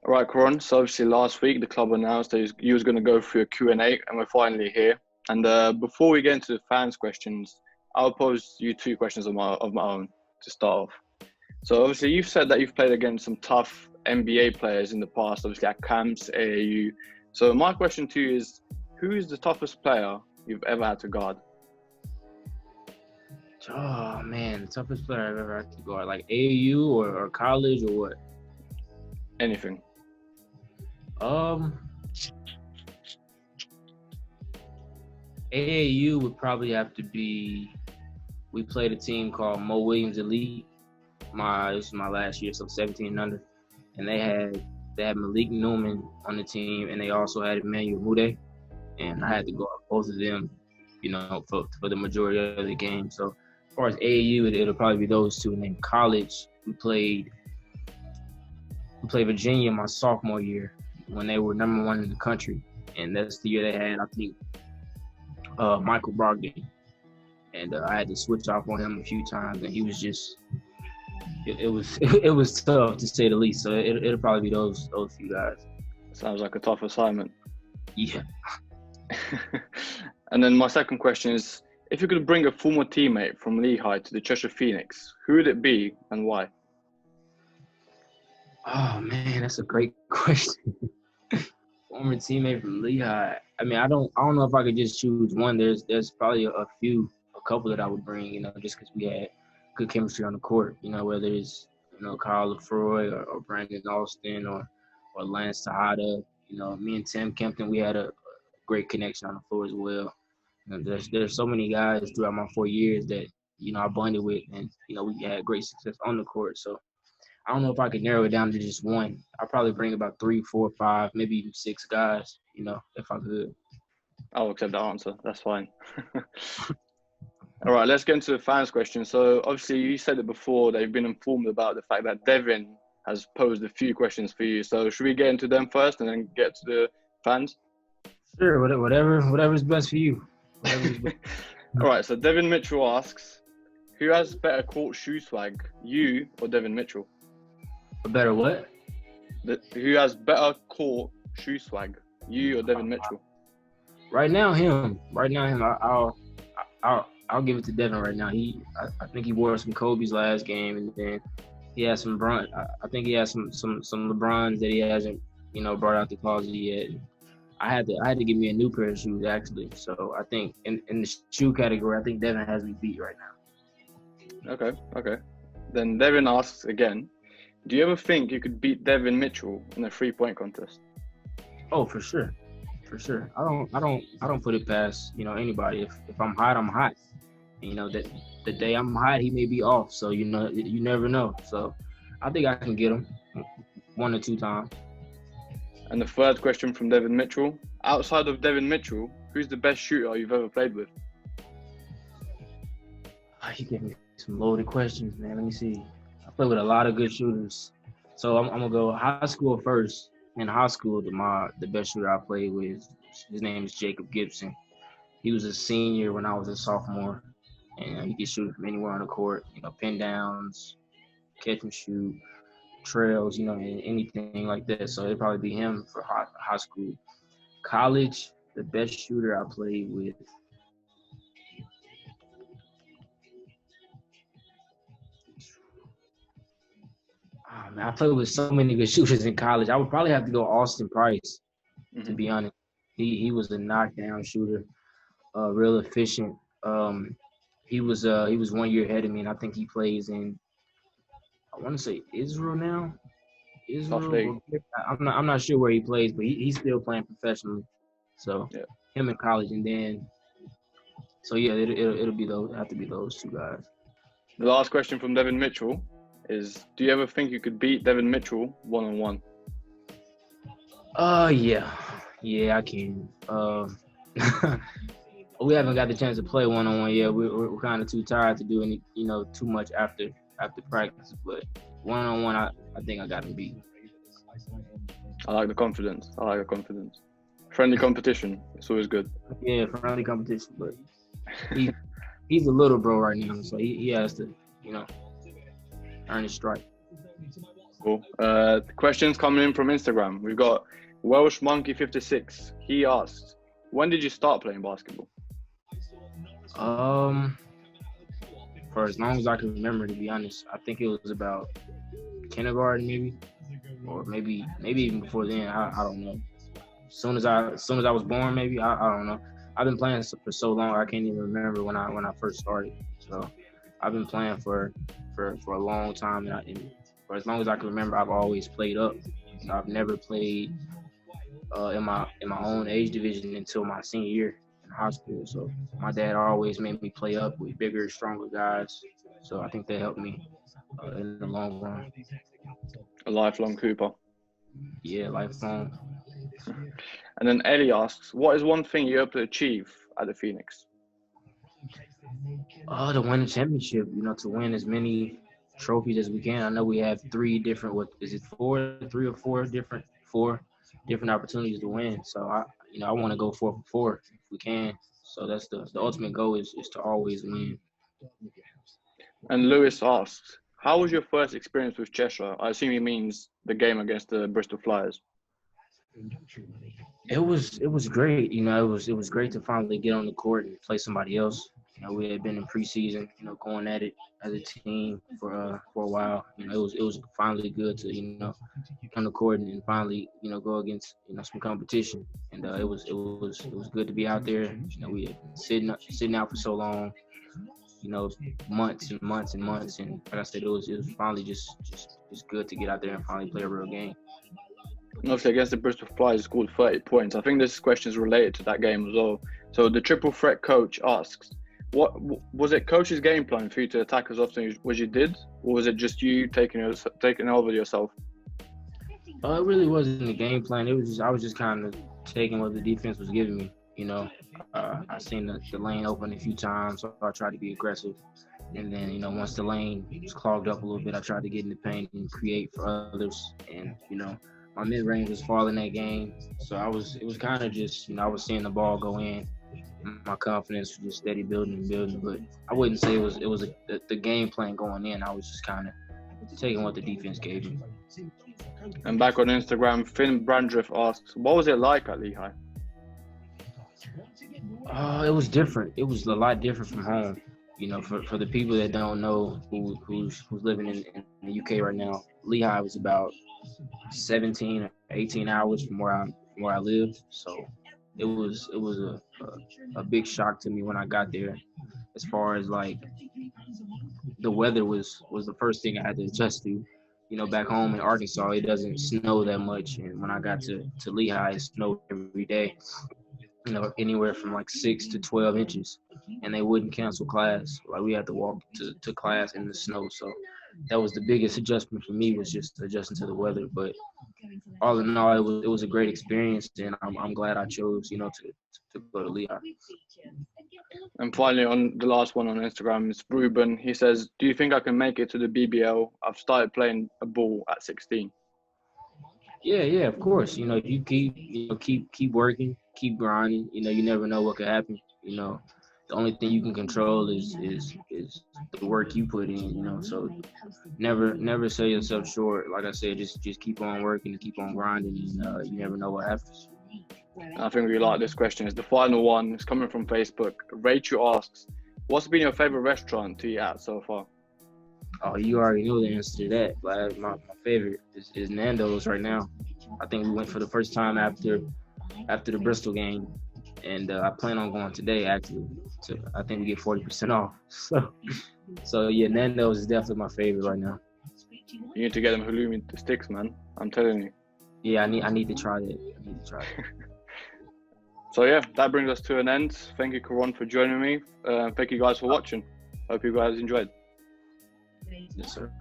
All right, Kahron. So obviously last week the club announced that you was going to go through a Q&A, and we're finally here. And before we get into the fans' questions, I'll pose you two questions of my own to start off. So obviously you've said that you've played against some tough NBA players in the past, obviously at camps, AAU. So my question to you is, who is the toughest player you've ever had to guard? Oh man, the toughest player I've ever had to guard, like AAU or college or what? Anything. AAU would probably have to be. We played a team called Mo Williams Elite. This was my last year, so 17 and under, and they had Malik Newman on the team, and they also had Emmanuel Mude, and I had to guard both of them, for the majority of the game. So as far as AAU, it'll probably be those two, and then college we played Virginia my sophomore year when they were number one in the country, and that's the year they had, I think, Michael Brogdon, and I had to switch off on him a few times, and he was just it was tough to say the least. So it'll probably be those few guys. Sounds like a tough assignment. Yeah. And then my second question is, if you could bring a former teammate from Lehigh to the Cheshire Phoenix, who would it be and why? Oh man, that's a great question. Former teammate from Lehigh. I mean, I don't know if I could just choose one. There's probably a couple that I would bring, just because we had good chemistry on the court, whether it's, Kyle Lefroy or Brandon Austin or Lance Tejada. Me and Tim Kempton, we had a great connection on the floor as well. There's so many guys throughout my 4 years that, I bonded with, and, we had great success on the court. So I don't know if I could narrow it down to just one. I'll probably bring about 3, 4, 5, maybe even 6 guys, if I could. I'll accept that answer. That's fine. All right, let's get into the fans' question. So obviously you said it before that you've been informed about the fact that Devin has posed a few questions for you. So should we get into them first and then get to the fans? Sure, whatever's best for you. All right, so Devin Mitchell asks, who has better court shoe swag, you or Devin Mitchell? A better what? Who has better court shoe swag, you or Devin Mitchell? Right now, him. I'll give it to Devin right now. I think he wore some Kobe's last game, and then he has some I think he has some LeBrons that he hasn't, brought out the closet yet. I had to give me a new pair of shoes actually. So I think in the shoe category, I think Devin has me beat right now. Okay. Then Devin asks again, do you ever think you could beat Devin Mitchell in a 3-point contest? Oh, for sure. I don't put it past, anybody. If I'm hot, I'm hot. And, that the day I'm hot, he may be off. So, you never know. So I think I can get him 1 or 2 times. And the third question from Devin Mitchell. Outside of Devin Mitchell, who's the best shooter you've ever played with? You gave me some loaded questions, man. Let me see. I play with a lot of good shooters. So I'm going to go high school first. In high school, the best shooter I played with, his name is Jacob Gibson. He was a senior when I was a sophomore, and he could shoot from anywhere on the court, pin downs, catch and shoot, trails, anything like that. So it'd probably be him for high school. College, the best shooter I played with. Oh, man, I played with so many good shooters in college. I would probably have to go Austin Price, to be honest. He was a knockdown shooter, real efficient. He was 1 year ahead of me, and I think he plays in, I want to say Israel now. I'm not sure where he plays, but he's still playing professionally. So yeah. Him in college, and then it'll have to be those 2 guys. The last question from Devin Mitchell is, do you ever think you could beat Devin Mitchell 1-on-1? Yeah, I can. We haven't got the chance to play 1-on-1 yet. We're kind of too tired to do any, too much after practice. But 1-on-1, I think I got him beat. I like the confidence. Friendly competition. It's always good. Yeah, friendly competition. But he's a little bro right now, so he has to, earn his strike. Cool. Questions coming in from Instagram. We've got Welsh Monkey 56. He asks, when did you start playing basketball? For as long as I can remember, to be honest. I think it was about kindergarten, maybe, or maybe even before then. I don't know. As soon as I was born, maybe. I don't know. I've been playing for so long, I can't even remember when I first started. So I've been playing for a long time, and for as long as I can remember, I've always played up. I've never played in my own age division until my senior year in high school. So my dad always made me play up with bigger, stronger guys. So I think that helped me in the long run. A lifelong Cooper. Yeah, lifelong. And then Ellie asks, what is one thing you hope to achieve at the Phoenix? To win a championship, to win as many trophies as we can. I know we have three different four different opportunities to win. So I want to go 4 for 4 if we can. So that's the ultimate goal is to always win. And Lewis asks, how was your first experience with Cheshire? I assume he means the game against the Bristol Flyers. It was great. It was great to finally get on the court and play somebody else. We had been in preseason, going at it as a team for a while. It was finally good to get on the court and finally go against some competition. And it was good to be out there. We had been sitting out for so long. Months and months and months, and like I said, it was finally just good to get out there and finally play a real game. Obviously, against the Bristol Flyers, he scored 30 points. I think this question is related to that game as well. So the triple threat coach asks, what was it coach's game plan for you to attack as often as you did, or was it just you taking over yourself? It really wasn't a game plan. It was I was just kind of taking what the defense was giving me. I seen the lane open a few times, so I tried to be aggressive. And then, once the lane was clogged up a little bit, I tried to get in the paint and create for others. And, my mid-range was falling that game. So it was kind of just, I was seeing the ball go in. My confidence was just steady building. But I wouldn't say it was the game plan going in. I was just kind of taking what the defense gave me. And back on Instagram, Finn Brandriff asks, what was it like at Lehigh? It was different. It was a lot different from home. For the people that don't know who's living in the UK right now, Lehigh was about 17 or 18 hours from where I lived. So it was a big shock to me when I got there. As far as like the weather was the first thing I had to adjust to. Back home in Arkansas, it doesn't snow that much, and when I got to Lehigh, it snowed every day. Anywhere from like 6 to 12 inches, and they wouldn't cancel class. Like we had to walk to class in the snow. So that was the biggest adjustment for me, was just adjusting to the weather. But all in all, it was a great experience, and I'm glad I chose, to go to Lehigh. And finally, on the last one on Instagram is Ruben. He says, do you think I can make it to the BBL? I've started playing a ball at 16. Yeah, of course. If you keep working, keep grinding, you never know what could happen. The only thing you can control is the work you put in, so never sell yourself short. Like I said, just keep on working and keep on grinding, and you never know what happens. I think we like this question. It's the final one. It's coming from Facebook. Rachel asks, what's been your favorite restaurant to eat at so far? Oh, you already know the answer to that. Like, my favorite is Nando's right now. I think we went for the first time after the Bristol game, and I plan on going today actually. So I think we get 40% off. So yeah, Nando's is definitely my favorite right now. You need to get them halloumi sticks, man. I'm telling you. Yeah, I need to try that. So yeah, that brings us to an end. Thank you, Kahron, for joining me. Thank you guys for watching. Hope you guys enjoyed. Yes, sir.